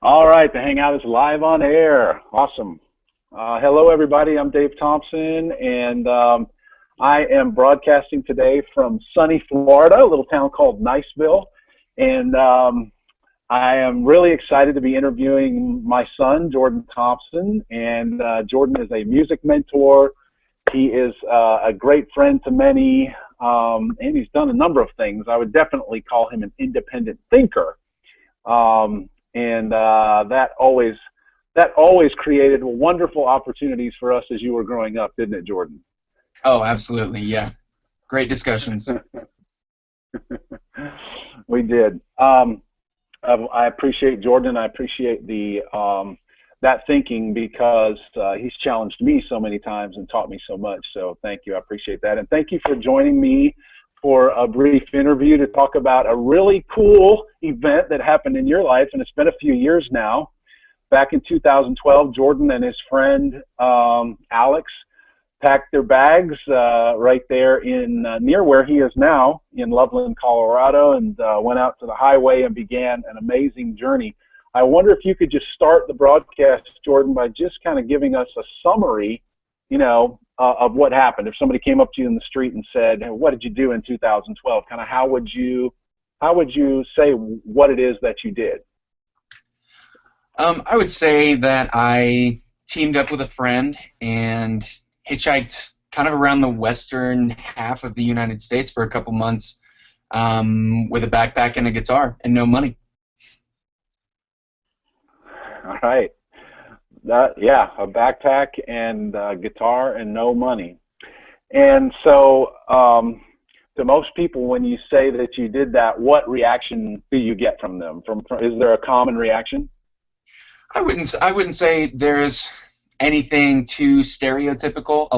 All right, the Hangout is live on air. Awesome. Hello, everybody. I'm Dave Thompson, and I am broadcasting today from sunny Florida, a little town called Niceville. And I am really excited to be interviewing my son, Jordan Thompson. And Jordan is a music mentor. He is a great friend to many, and he's done a number of things. I would definitely call him an independent thinker. And that always created wonderful opportunities for us as you were growing up, didn't it, Jordan? Oh, absolutely, yeah. Great discussions. We did. I appreciate Jordan. I appreciate the that thinking because he's challenged me so many times and taught me so much. So thank you. I appreciate that. And thank you for joining me for a brief interview to talk about a really cool event that happened in your life, and it's been a few years now. Back in 2012, Jordan and his friend Alex packed their bags right there in near where he is now in Loveland, Colorado, and went out to the highway and began an amazing journey. I wonder if you could just start the broadcast, Jordan, by just kind of giving us a summary, of what happened. If somebody came up to you in the street and said, hey, what did you do in 2012? Kind of how would you say what it is that you did? I would say that I teamed up with a friend and hitchhiked kind of around the western half of the United States for a couple months with a backpack and a guitar and no money. All right. A backpack and guitar and no money. And so to most people, when you say that you did that, what reaction do you get from them? Is there a common reaction? I wouldn't say there's anything too stereotypical.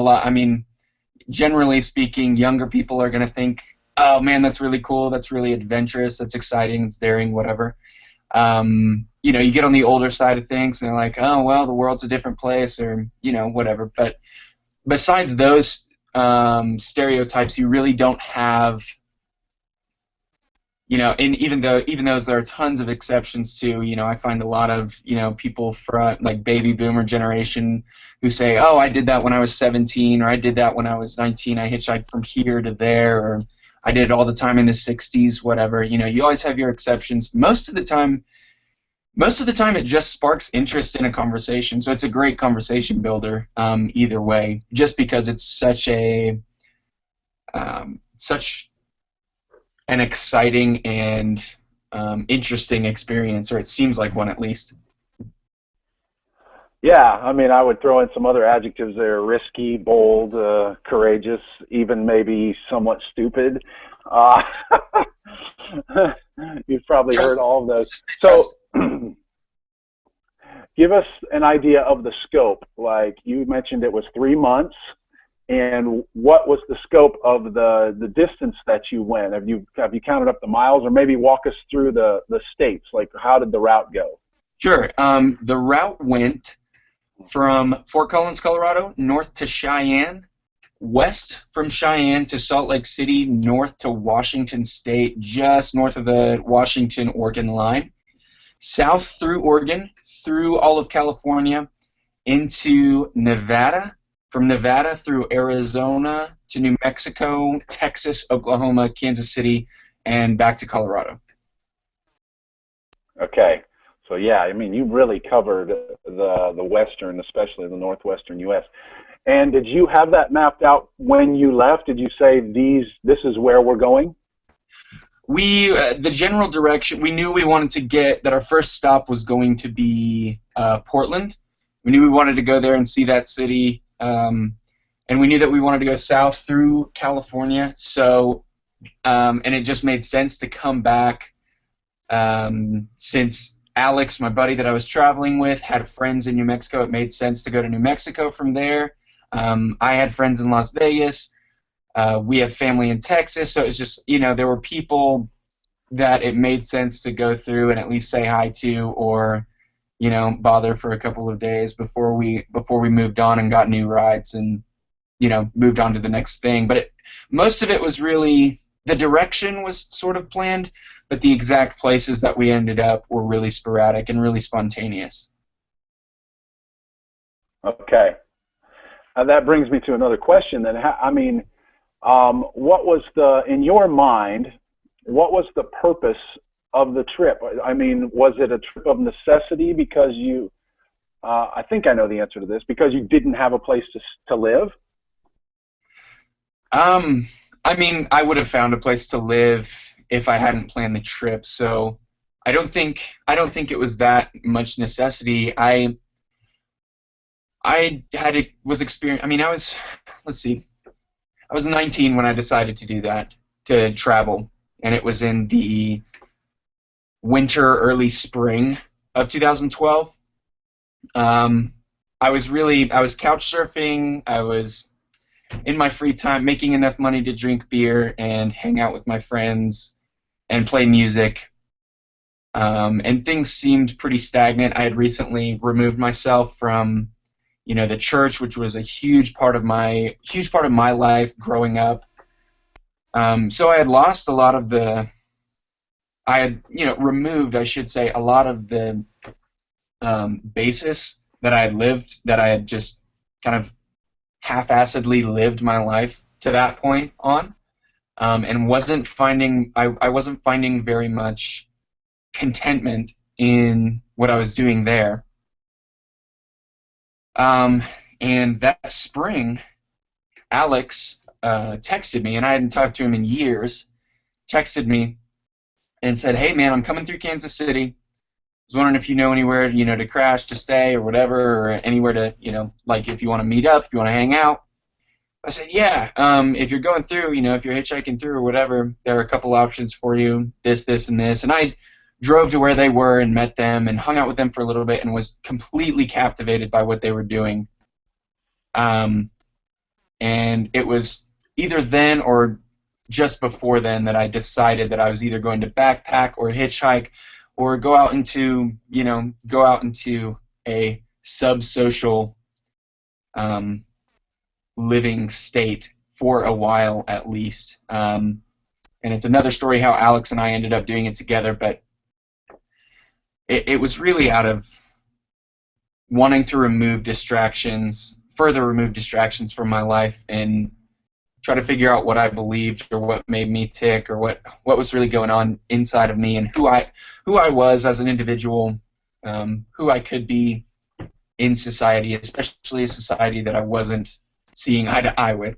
Generally speaking, younger people are going to think, oh man, that's really cool, that's really adventurous, that's exciting, it's daring, whatever. You get on the older side of things and they're like, oh, well, the world's a different place or, whatever. But besides those stereotypes, you really don't have, and even though there are tons of exceptions too, I find a lot of, people from like baby boomer generation who say, oh, I did that when I was 17 or I did that when I was 19. I hitchhiked from here to there, or I did it all the time in the 60s, whatever. You always have your exceptions. Most of the time it just sparks interest in a conversation. So it's a great conversation builder either way, just because it's such an exciting and interesting experience, or it seems like one at least. Yeah, I would throw in some other adjectives there: risky, bold, courageous, even maybe somewhat stupid. You've probably heard all of those. So give us an idea of the scope. Like you mentioned, it was 3 months. And what was the scope of the distance that you went? Have you counted up the miles, or maybe walk us through the states? Like, how did the route go? Sure. The route went from Fort Collins, Colorado, north to Cheyenne, west from Cheyenne to Salt Lake City, north to Washington State, just north of the Washington-Oregon line, south through Oregon, through all of California, into Nevada, from Nevada through Arizona to New Mexico, Texas, Oklahoma, Kansas City, and back to Colorado. Okay. So yeah, you really covered the western, especially the northwestern U.S. And did you have that mapped out when you left? Did you say this is where we're going? The general direction, we knew we wanted to get, that our first stop was going to be Portland. We knew we wanted to go there and see that city, and we knew that we wanted to go south through California. So, and it just made sense to come back since Alex, my buddy that I was traveling with, had friends in New Mexico. It made sense to go to New Mexico from there. I had friends in Las Vegas. We have family in Texas, so it's just, there were people that it made sense to go through and at least say hi to, or, bother for a couple of days before we moved on and got new rides and, moved on to the next thing. But most of it was really, the direction was sort of planned, but the exact places that we ended up were really sporadic and really spontaneous. Okay. That brings me to another question. Then, what was in your mind, what was the purpose of the trip? I mean, was it a trip of necessity because you, I think I know the answer to this, because you didn't have a place to live? I mean, I would have found a place to live if I hadn't planned the trip. So I don't think it was that much necessity. Was experiencing. I mean, let's see, I was 19 when I decided to do that, to travel, and it was in the winter, early spring of 2012. I was couch surfing. I was in my free time making enough money to drink beer and hang out with my friends and play music. And things seemed pretty stagnant. I had recently removed myself from, the church, which was a huge part of my life growing up. So I had lost a lot of removed, I should say, a lot of the basis that I had just kind of half-assedly lived my life to that point on, and I wasn't finding very much contentment in what I was doing there. And that spring, Alex texted me, and I hadn't talked to him in years, texted me and said, "Hey man, I'm coming through Kansas City. I was wondering if you know anywhere, to crash, to stay, or whatever, or anywhere to, like if you want to meet up, if you want to hang out." I said, "Yeah, if you're going through, if you're hitchhiking through or whatever, there are a couple options for you, this, and this." And I drove to where they were and met them and hung out with them for a little bit and was completely captivated by what they were doing. And it was either then or just before then that I decided that I was either going to backpack or hitchhike or go out into a sub-social living state for a while at least. And it's another story how Alex and I ended up doing it together, but it was really out of wanting to further remove distractions from my life and try to figure out what I believed or what made me tick or what was really going on inside of me and who I was as an individual, who I could be in society, especially a society that I wasn't seeing eye to eye with.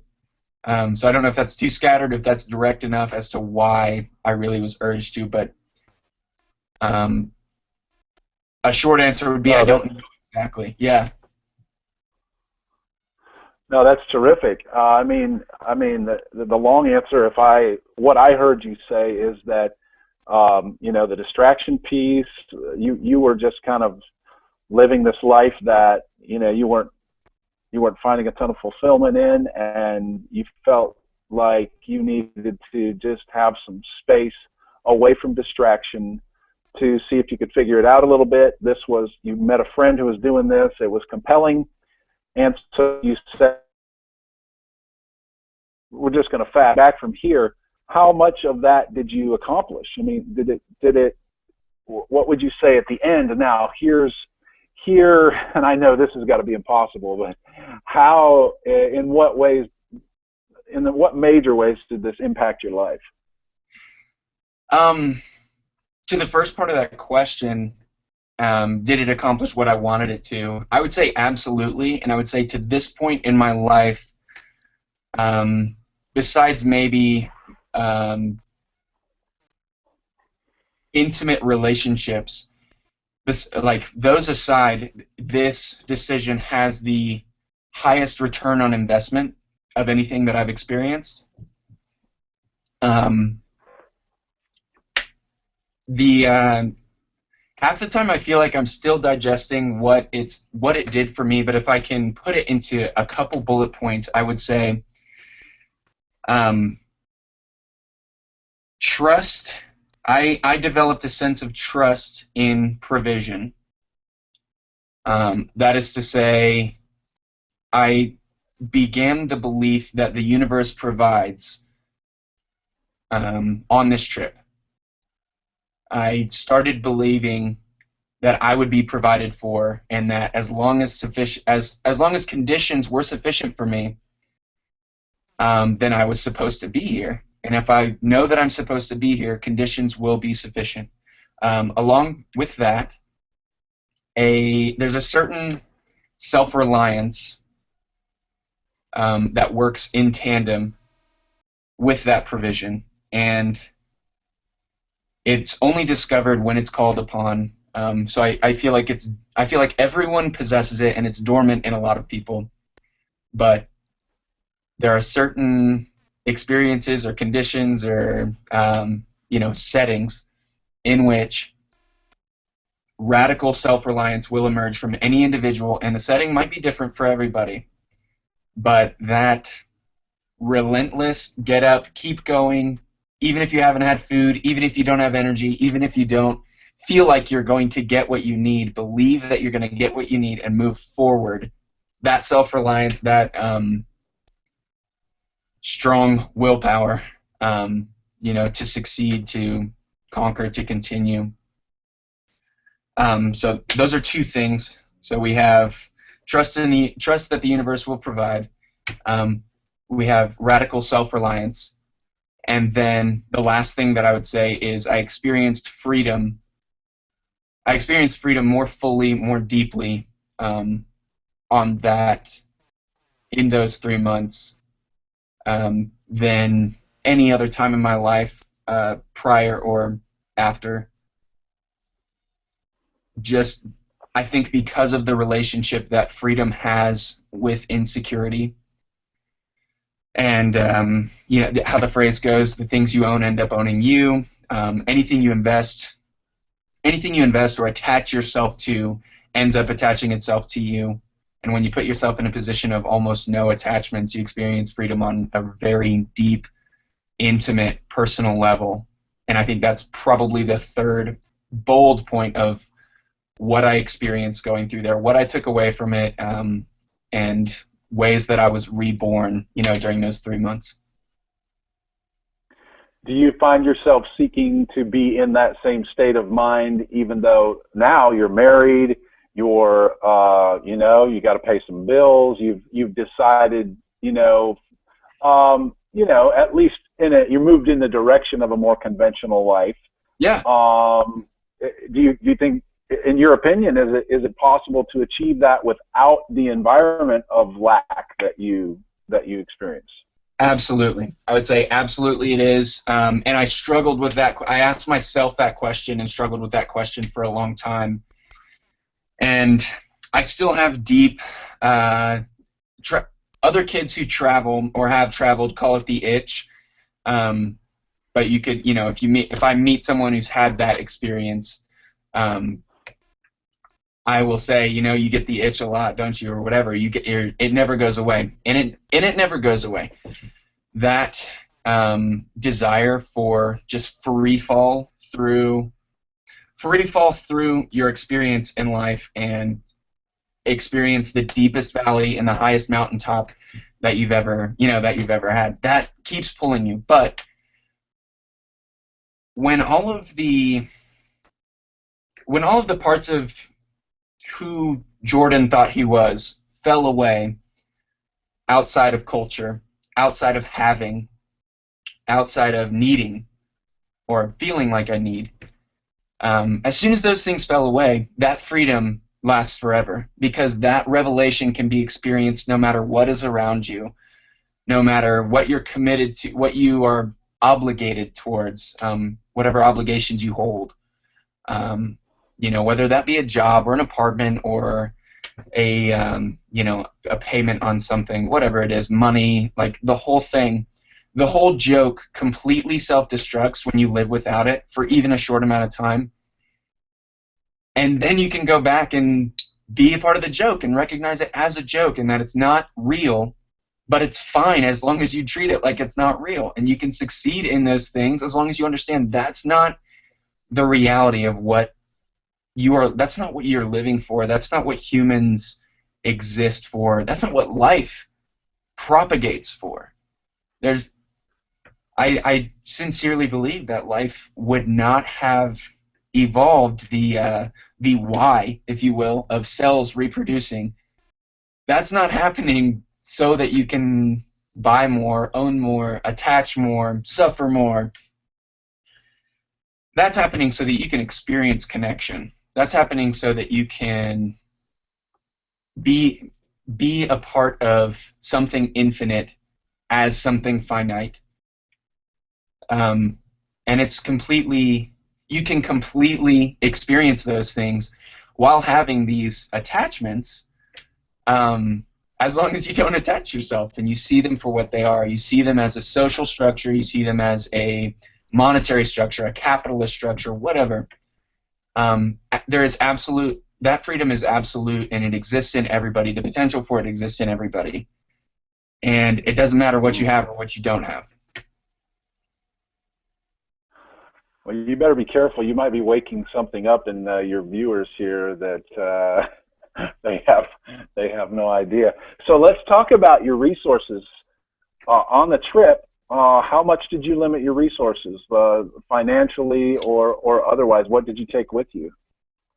So I don't know if that's too scattered, if that's direct enough as to why I really was urged to, but a short answer would be I don't know exactly. Yeah. No, that's terrific. The long answer, what I heard you say is that, the distraction piece, you were just kind of living this life that, you weren't finding a ton of fulfillment in, and you felt like you needed to just have some space away from distraction to see if you could figure it out a little bit. You met a friend who was doing this. It was compelling. And so you said, we're just going to fast back from here. How much of that did you accomplish? I mean, what would you say at the end? Now, here, and I know this has got to be impossible, but in what major ways did this impact your life? To the first part of that question, did it accomplish what I wanted it to? I would say absolutely, and I would say to this point in my life, besides maybe intimate relationships, like those aside, this decision has the highest return on investment of anything that I've experienced. Half the time I feel like I'm still digesting what it did for me, but if I can put it into a couple bullet points, I would say trust. I developed a sense of trust in provision. That is to say, I began the belief that the universe provides on this trip. I started believing that I would be provided for, and that as long as conditions were sufficient for me, then I was supposed to be here. And if I know that I'm supposed to be here, conditions will be sufficient. Along with that, there's a certain self-reliance that works in tandem with that provision, and it's only discovered when it's called upon. So I feel like everyone possesses it, and it's dormant in a lot of people, but there are certain experiences or conditions or settings in which radical self-reliance will emerge from any individual, and the setting might be different for everybody, but that relentless get up, keep going, even if you haven't had food, even if you don't have energy, even if you don't feel like you're going to get what you need, believe that you're going to get what you need and move forward. That self-reliance, that strong willpower, to succeed, to conquer, to continue. So those are two things. So we have trust that the universe will provide. We have radical self-reliance. And then the last thing that I would say is I experienced freedom. I experienced freedom more fully, more deeply on that in those 3 months than any other time in my life prior or after. Just, I think, because of the relationship that freedom has with insecurity. And how the phrase goes, the things you own end up owning you. Anything you invest or attach yourself to ends up attaching itself to you. And when you put yourself in a position of almost no attachments, you experience freedom on a very deep, intimate, personal level. And I think that's probably the third bold point of what I experienced going through there, what I took away from it, and ways that I was reborn, during those 3 months. Do you find yourself seeking to be in that same state of mind, even though now you're married, you're, you got to pay some bills, you've decided, at least you moved in the direction of a more conventional life. Yeah. Do you think, in your opinion, is it possible to achieve that without the environment of lack that you experience? Absolutely. I would say absolutely it is. And I struggled with that. I asked myself that question and struggled with that question for a long time. And I still have deep, other kids who travel or have traveled call it the itch. But you could, if I meet someone who's had that experience, I will say, you get the itch a lot, don't you, or whatever. It never goes away, and it never goes away. That desire for just free fall through your experience in life and experience the deepest valley and the highest mountaintop that you've ever had. That keeps pulling you, but when all of the parts of who Jordan thought he was fell away outside of culture, outside of having, outside of needing or feeling like I need, as soon as those things fell away, that freedom lasts forever, because that revelation can be experienced no matter what is around you, no matter what you're committed to, what you are obligated towards, whatever obligations you hold. Whether that be a job or an apartment or a payment on something, whatever it is, money, like the whole thing, the whole joke completely self-destructs when you live without it for even a short amount of time. And then you can go back and be a part of the joke and recognize it as a joke and that it's not real, but it's fine as long as you treat it like it's not real. And you can succeed in those things as long as you understand that's not the reality of what that's not what you're living for. That's not what humans exist for. That's not what life propagates for. I sincerely believe that life would not have evolved the why, if you will, of cells reproducing, that's not happening so that you can buy more, own more, attach more, suffer more. That's happening so that you can experience connection. That's happening so that you can be a part of something infinite as something finite. And it's completely, you can completely experience those things while having these attachments, as long as you don't attach yourself and you see them for what they are. You see them as a social structure, you see them as a monetary structure, a capitalist structure, whatever. There is absolute, that freedom is absolute, and it exists in everybody. The potential for it exists in everybody. And it doesn't matter what you have or what you don't have. Well, you better be careful. You might be waking something up in your viewers here that they have no idea. So let's talk about your resources on the trip. How much did you limit your resources, financially or otherwise? What did you take with you?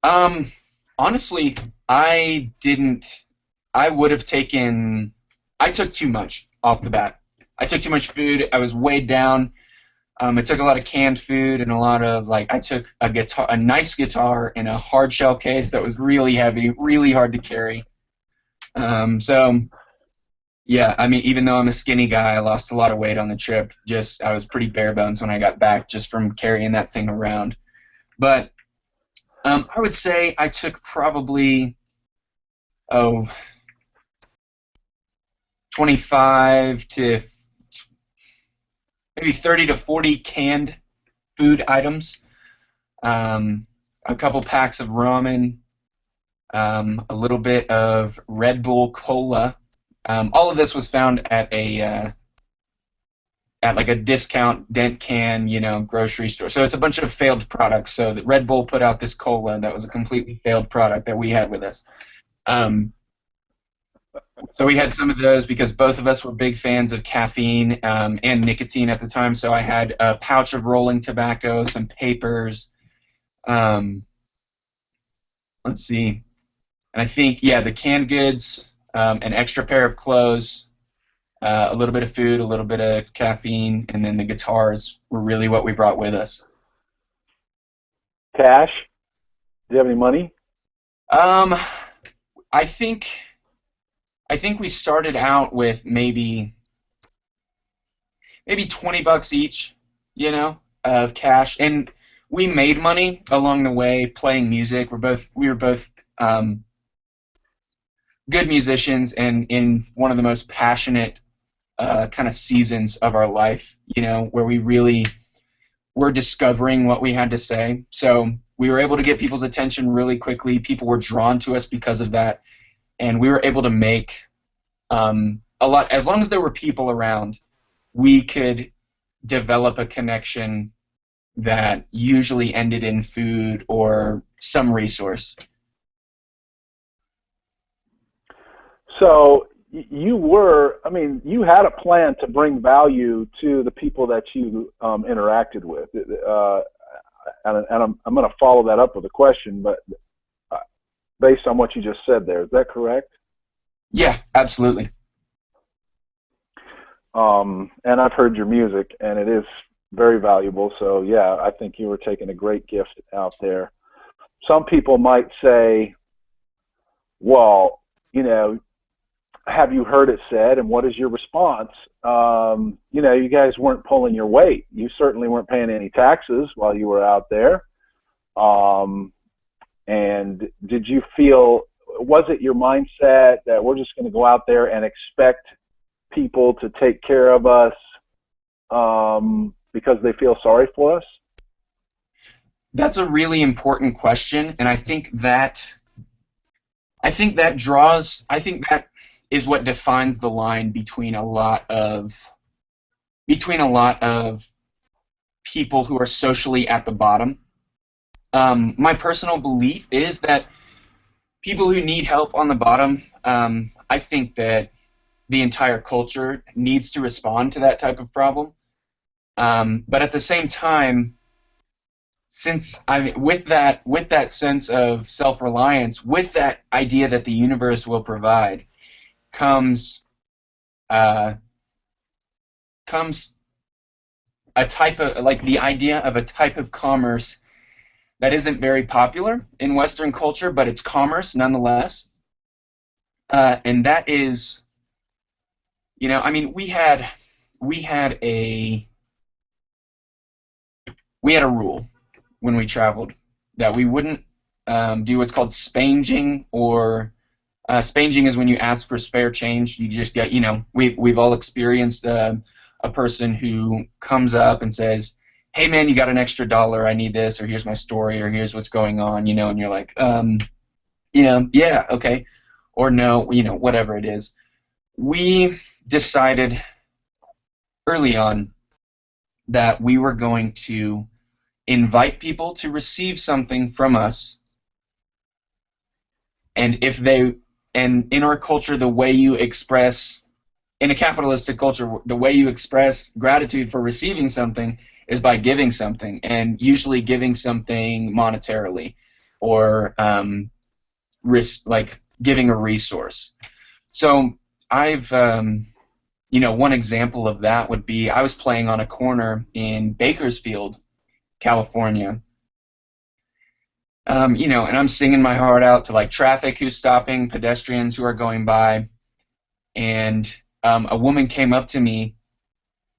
Honestly, I didn't. I would have taken. I took too much off the bat. I took too much food. I was weighed down. I took a lot of canned food and a lot of, like, I took a guitar, a nice guitar in a hard shell case that was really heavy, really hard to carry. So yeah, I mean, even though I'm a skinny guy, I lost a lot of weight on the trip. Just, I was pretty bare bones when I got back just from carrying that thing around. But I would say I took probably 25 to maybe 30 to 40 canned food items, a couple packs of ramen, a little bit of Red Bull Cola. All of this was found at a like a discount dent can, grocery store. So it's a bunch of failed products. So that Red Bull put out this cola that was a completely failed product that we had with us. So we had some of those because both of us were big fans of caffeine and nicotine at the time. So I had a pouch of rolling tobacco, some papers. Let's see. And I think, yeah, the canned goods, an extra pair of clothes, a little bit of food, a little bit of caffeine, and then the guitars were really what we brought with us. Cash? Do you have any money? I think we started out with maybe $20 each, of cash, and we made money along the way playing music. We were both good musicians, and in one of the most passionate kind of seasons of our life, where we really were discovering what we had to say. So we were able to get people's attention really quickly. People were drawn to us because of that. And we were able to make a lot. As long as there were people around, we could develop a connection that usually ended in food or some resource. So you had a plan to bring value to the people that you interacted with. And I'm going to follow that up with a question, but based on what you just said there, is that correct? Yeah, absolutely. And I've heard your music, and it is very valuable. So, yeah, I think you were taking a great gift out there. Some people might say, well, have you heard it said, and what is your response? You guys weren't pulling your weight. You certainly weren't paying any taxes while you were out there. And did you feel, was it your mindset that we're just going to go out there and expect people to take care of us because they feel sorry for us? That's a really important question, and I think that is what defines the line between a lot of people who are socially at the bottom. My personal belief is that people who need help on the bottom, I think that the entire culture needs to respond to that type of problem. But at the same time, since I mean, with that sense of self-reliance, with that idea that the universe will provide, comes uh, comes a type of, like, the idea of a type of commerce that isn't very popular in Western culture, but it's commerce nonetheless. And that is, I mean, we had a rule when we traveled that we wouldn't do what's called spanging, or spanging is when you ask for spare change. You just get, we've all experienced a person who comes up and says, "Hey man, you got an extra $1? I need this," or "Here's my story," or "Here's what's going on," and you're like, yeah, okay, or no, whatever it is. We decided early on that we were going to invite people to receive something from us, and in our culture, the way you express, in a capitalistic culture, the way you express gratitude for receiving something is by giving something, and usually giving something monetarily, or like giving a resource. So I've, one example of that would be, I was playing on a corner in Bakersfield, California, and I'm singing my heart out to, like, traffic who's stopping, pedestrians who are going by, and a woman came up to me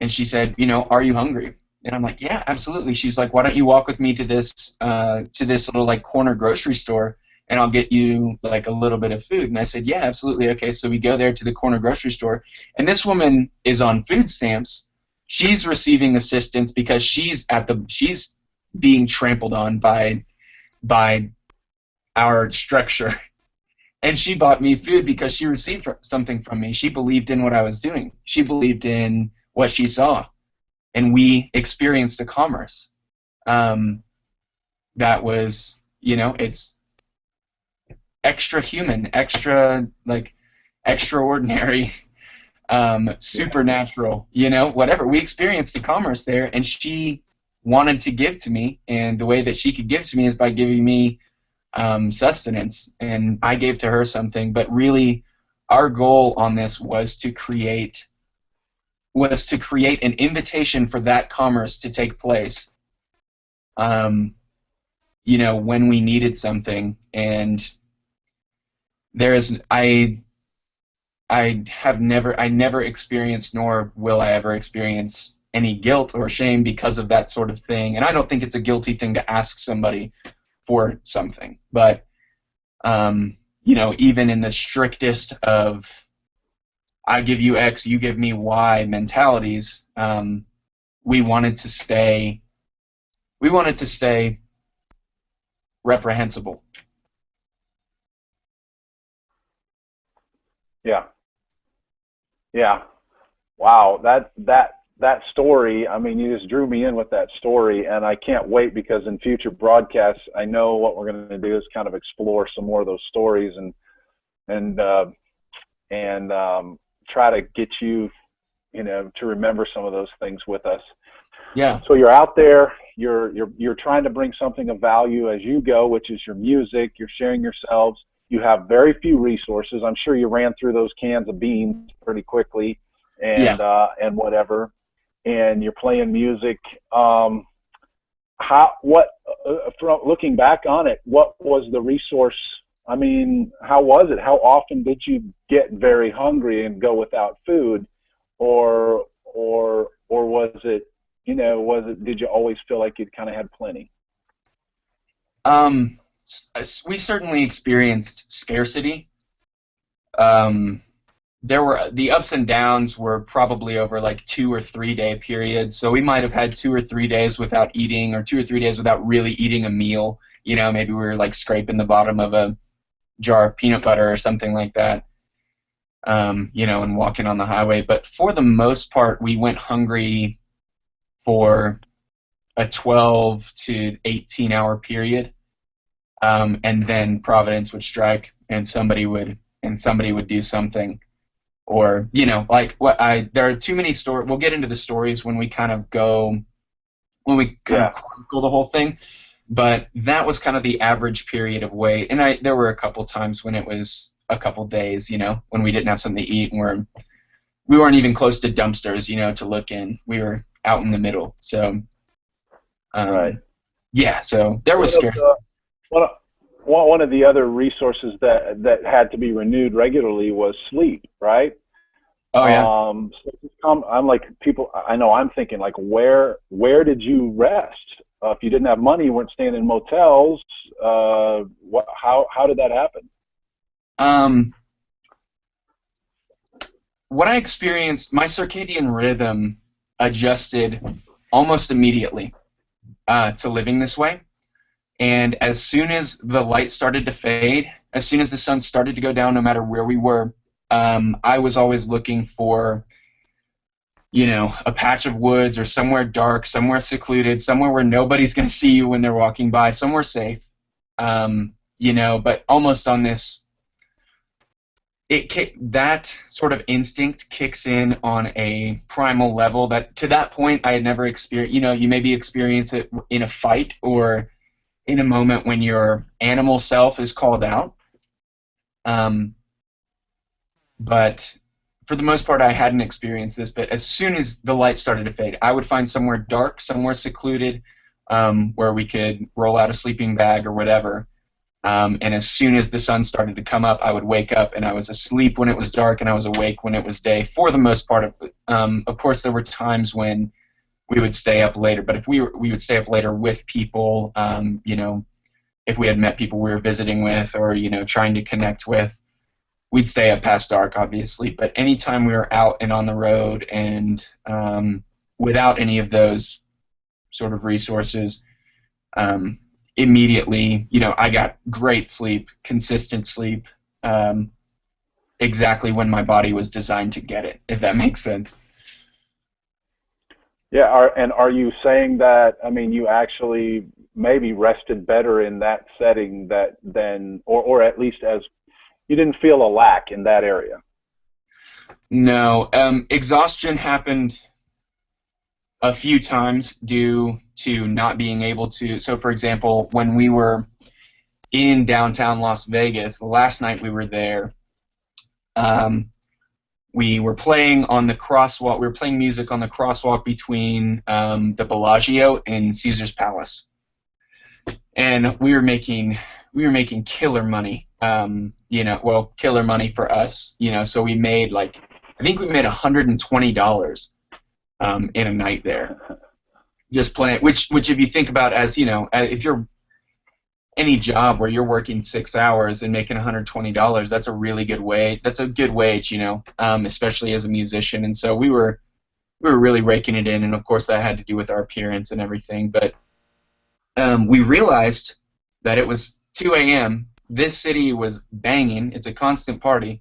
and she said, "Are you hungry?" And I'm like, "Yeah, absolutely." She's like, "Why don't you walk with me to this little, like, corner grocery store, and I'll get you, like, a little bit of food." And I said, "Yeah, absolutely." Okay, so we go there to the corner grocery store, and this woman is on food stamps. She's receiving assistance because she's being trampled on by our structure. And she bought me food because she received something from me. She believed in what I was doing. She believed in what she saw. And we experienced a commerce that was, it's extra human, extraordinary, supernatural, whatever. We experienced a commerce there, and she wanted to give to me, and the way that she could give to me is by giving me sustenance, and I gave to her something. But really, our goal on this was to create an invitation for that commerce to take place, when we needed something. And I never experienced, nor will I ever experience, any guilt or shame because of that sort of thing. And I don't think it's a guilty thing to ask somebody for something. But, even in the strictest of I give you X, you give me Y mentalities, we wanted to stay reprehensible. Yeah. Yeah. Wow. That story, I mean, you just drew me in with that story, and I can't wait, because in future broadcasts, I know what we're going to do is kind of explore some more of those stories, and try to get you, to remember some of those things with us. Yeah. So you're out there, you're trying to bring something of value as you go, which is your music. You're sharing yourselves. You have very few resources. I'm sure you ran through those cans of beans pretty quickly, and Yeah. and whatever. And you're playing music. From looking back on it, what was the resource? I mean, how was it? How often did you get very hungry and go without food, or was it, did you always feel like you kind of had plenty? We certainly experienced scarcity. There were the ups and downs were probably over, like, 2 or 3 day periods. So we might have had 2 or 3 days without eating, or 2 or 3 days without really eating a meal. Maybe we were, like, scraping the bottom of a jar of peanut butter or something like that, and walking on the highway. But for the most part, we went hungry for a 12 to 18-hour period, and then Providence would strike, and somebody would do something. Or, there are too many stories. We'll get into the stories when we kind of chronicle the whole thing. But that was kind of the average period of wait. And there were a couple times when it was a couple days, when we didn't have something to eat and we weren't even close to dumpsters, to look in. We were out in the middle. So, Right. yeah, so there was scarcity. One of the other resources that had to be renewed regularly was sleep, right? Oh, yeah. I'm like, people, I know I'm thinking, like, where did you rest? If you didn't have money, you weren't staying in motels. How did that happen? What I experienced, my circadian rhythm adjusted almost immediately to living this way. And as soon as the light started to fade, as soon as the sun started to go down, no matter where we were, I was always looking for, a patch of woods or somewhere dark, somewhere secluded, somewhere where nobody's going to see you when they're walking by, somewhere safe, but almost on this, that sort of instinct kicks in on a primal level that to that point I had never experienced. You maybe experience it in a fight or in a moment when your animal self is called out. But for the most part, I hadn't experienced this. But as soon as the light started to fade, I would find somewhere dark, somewhere secluded, where we could roll out a sleeping bag or whatever. And as soon as the sun started to come up, I would wake up, and I was asleep when it was dark, and I was awake when it was day. For the most part, of course, there were times when we would stay up later. But if we would stay up later with people, if we had met people we were visiting with or trying to connect with, we'd stay up past dark, obviously. But anytime we were out and on the road and without any of those sort of resources, immediately, I got great sleep, consistent sleep, exactly when my body was designed to get it, if that makes sense. Yeah, are you saying that, you actually maybe rested better in that setting or at least as you didn't feel a lack in that area? No, exhaustion happened a few times due to not being able to. So, for example, when we were in downtown Las Vegas, the last night we were there, we were playing on the crosswalk. We were playing music on the crosswalk between the Bellagio and Caesar's Palace, and we were making killer money. Killer money for us. So we made I think we made $120 in a night there, just playing. Which if you think about as if you're any job where you're working 6 hours and making $120, that's a really good wage. That's a good wage, especially as a musician. And so we were really raking it in, and of course that had to do with our appearance and everything. But we realized that it was 2 a.m. This city was banging. It's a constant party.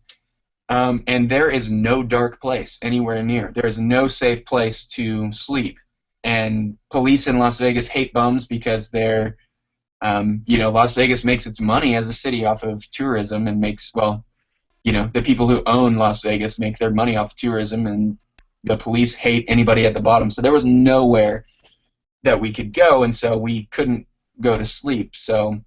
And there is no dark place anywhere near. There is no safe place to sleep. And police in Las Vegas hate bums because they're, Las Vegas makes its money as a city off of tourism and the people who own Las Vegas make their money off of tourism, and the police hate anybody at the bottom. So there was nowhere that we could go, and so we couldn't go to sleep. So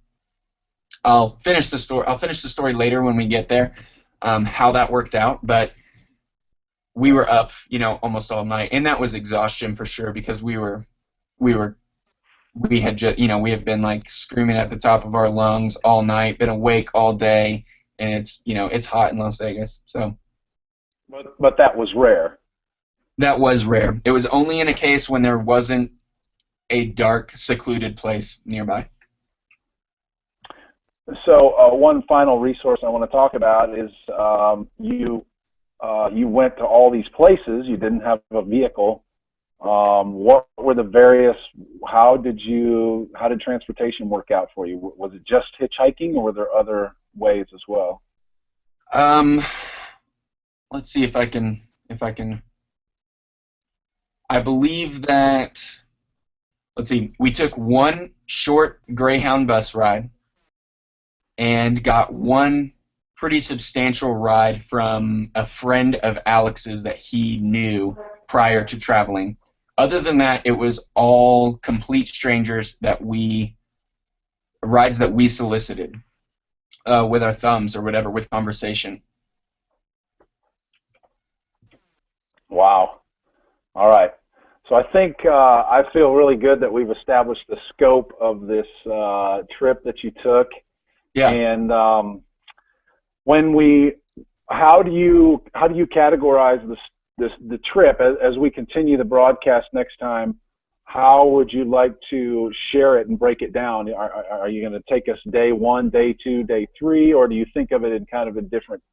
I'll finish the story later when we get there. How that worked out, but we were up, almost all night, and that was exhaustion for sure because we had just, we have been screaming at the top of our lungs all night, been awake all day, and it's hot in Las Vegas. So, but that was rare. That was rare. It was only in a case when there wasn't a dark, secluded place nearby. So one final resource I want to talk about is you went to all these places. You didn't have a vehicle. What were the various? How did transportation work out for you? Was it just hitchhiking, or were there other ways as well? Let's see if I can. I believe that. Let's see. We took one short Greyhound bus ride and got one pretty substantial ride from a friend of Alex's that he knew prior to traveling. Other than that, it was all complete strangers that we rides that we solicited with our thumbs or whatever, with conversation. Wow. All right. So I think I feel really good that we've established the scope of this trip that you took. Yeah. And how do you categorize the trip as we continue the broadcast next time? How would you like to share it and break it down? Are you going to take us day 1, day 2, day 3, or do you think of it in kind of in different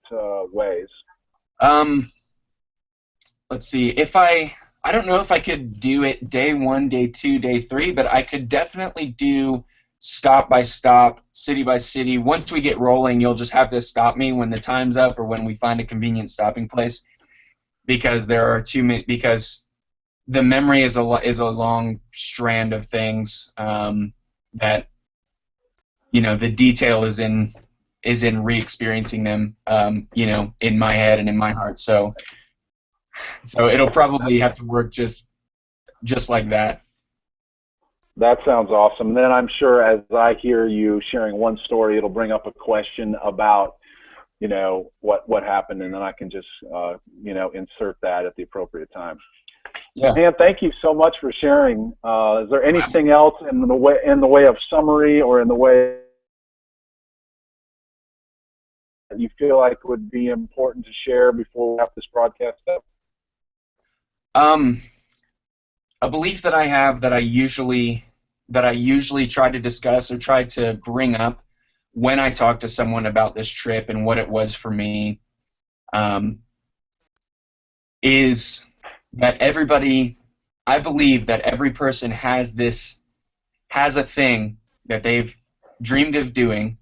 ways? Let's see. I don't know if I could do it day 1, day 2, day 3, but I could definitely do stop by stop, city by city. Once we get rolling, you'll just have to stop me when the time's up or when we find a convenient stopping place, because there are too many. Because the memory is a long strand of things that, you know, the detail is in re-experiencing them, you know, in my head and in my heart. So it'll probably have to work just like that. That sounds awesome. And then I'm sure as I hear you sharing one story, it'll bring up a question about, you know, what happened, and then I can just, you know, insert that at the appropriate time. Yeah. Man, thank you so much for sharing. Is there anything else in the way of summary or in the way that you feel like would be important to share before we wrap this broadcast up? A belief that I have that I usually try to discuss or try to bring up when I talk to someone about this trip and what it was for me, is that I believe that every person has a thing that they've dreamed of doing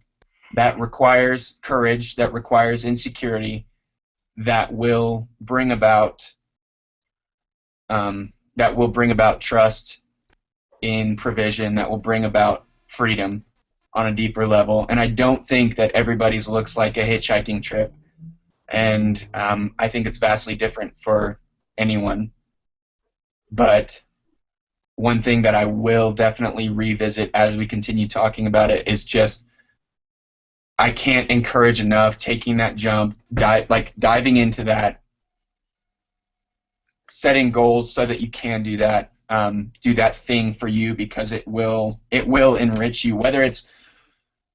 that requires courage, that requires insecurity, that will bring about trust in provision, that will bring about freedom on a deeper level. And I don't think that everybody's looks like a hitchhiking trip. And I think it's vastly different for anyone. But one thing that I will definitely revisit as we continue talking about it is just, I can't encourage enough taking that jump, diving into that, setting goals so that you can do that thing for you, because it will enrich you. Whether it's,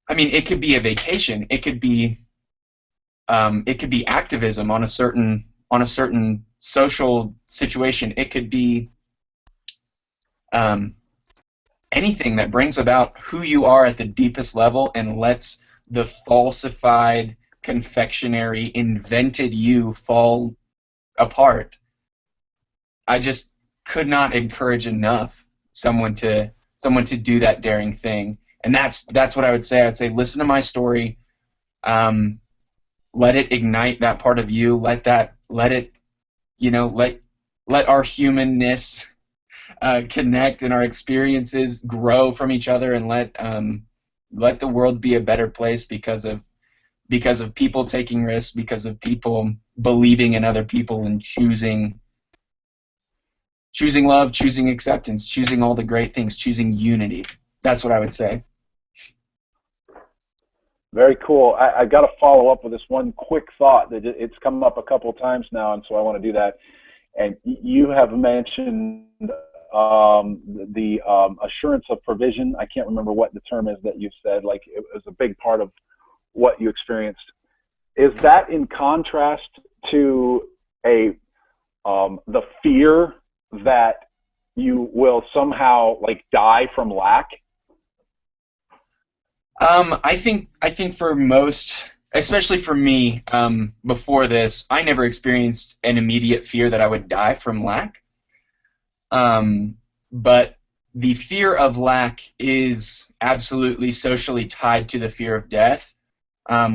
I mean, it could be a vacation, it could be activism on a certain social situation, it could be anything that brings about who you are at the deepest level and lets the falsified, confectionery, invented you fall apart. I just could not encourage enough someone to do that daring thing. And that's what I would say. I would say, listen to my story. Let it ignite that part of you. Let it, you know, let our humanness connect and our experiences grow from each other, and let the world be a better place because of people taking risks, because of people believing in other people and choosing love, choosing acceptance, choosing all the great things, choosing unity. That's what I would say. Very cool. I got to follow up with this one quick thought that it's come up a couple of times now, and so I want to do that. And you have mentioned the assurance of provision. I can't remember what the term is that you said. Like, it was a big part of what you experienced. Is that in contrast to the fear that you will somehow like die from lack? I think for most, especially for me, before this, I never experienced an immediate fear that I would die from lack. But the fear of lack is absolutely socially tied to the fear of death,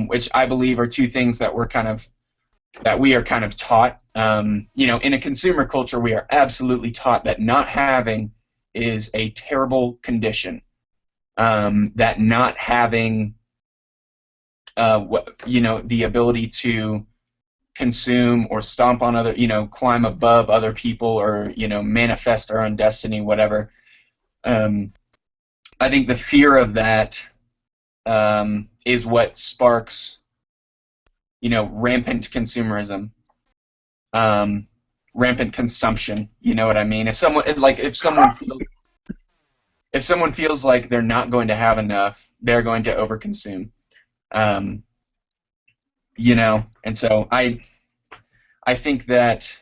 which I believe are two things that we are kind of taught. You know, in a consumer culture, we are absolutely taught that not having is a terrible condition. That not having, you know, the ability to consume or stomp on other, you know, climb above other people, or, you know, manifest our own destiny, whatever. I think the fear of that is what sparks, rampant consumerism, rampant consumption. You know what I mean? If someone feels like they're not going to have enough, they're going to overconsume. And so I think that,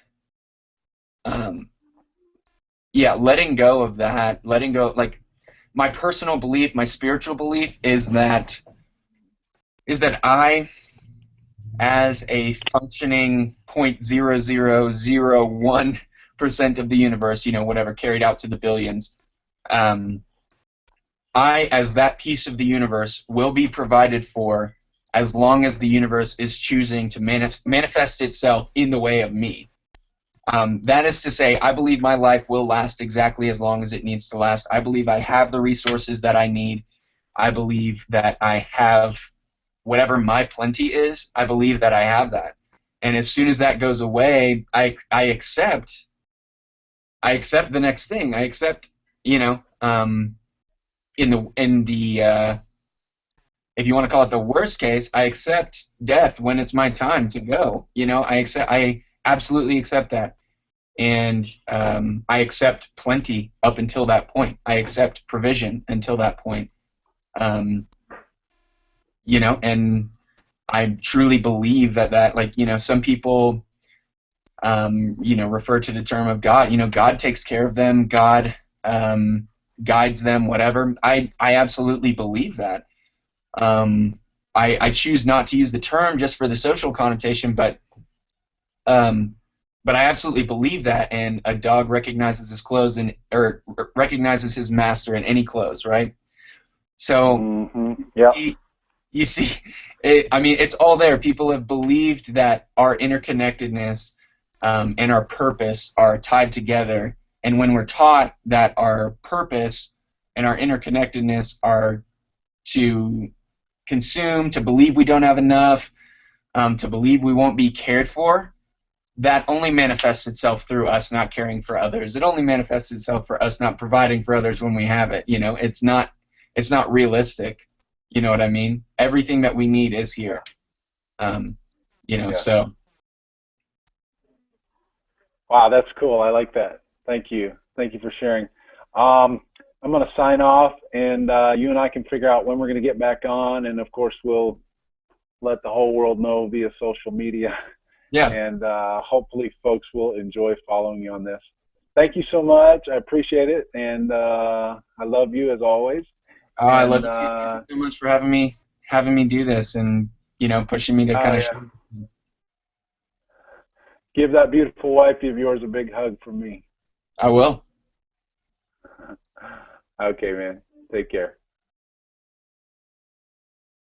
letting go of that, like, my personal belief, my spiritual belief is that I, as a functioning 0.0001% of the universe, whatever, carried out to the billions, I, as that piece of the universe, will be provided for as long as the universe is choosing to manifest itself in the way of me. That is to say, I believe my life will last exactly as long as it needs to last. I believe I have the resources that I need. I believe that I have whatever my plenty is. I believe that I have that. And as soon as that goes away, I accept the next thing. I accept, in the if you want to call it the worst case, I accept death when it's my time to go. I absolutely accept that. And I accept plenty up until that point. I accept provision until that point. And I truly believe that some people, refer to the term of God. God takes care of them. God guides them, whatever. I absolutely believe that. I choose not to use the term just for the social connotation, but I absolutely believe that, and a dog recognizes his clothes or recognizes his master in any clothes, right? So, yeah. You see, it's all there. People have believed that our interconnectedness and our purpose are tied together, and when we're taught that our purpose and our interconnectedness are to consume, to believe we don't have enough, to believe we won't be cared for, that only manifests itself through us not caring for others. It only manifests itself for us not providing for others when we have it. It's not realistic. You know what I mean? Everything that we need is here. So. Wow, that's cool. I like that. Thank you. Thank you for sharing. I'm going to sign off, and you and I can figure out when we're going to get back on, and of course we'll let the whole world know via social media. Yeah. And hopefully folks will enjoy following you on this. Thank you so much. I appreciate it, and I love you as always. Oh, I love you too. Thank you so much for having me do this, and pushing me to kind of. Yeah. Give that beautiful wife of yours a big hug from me. I will. Okay, man. Take care.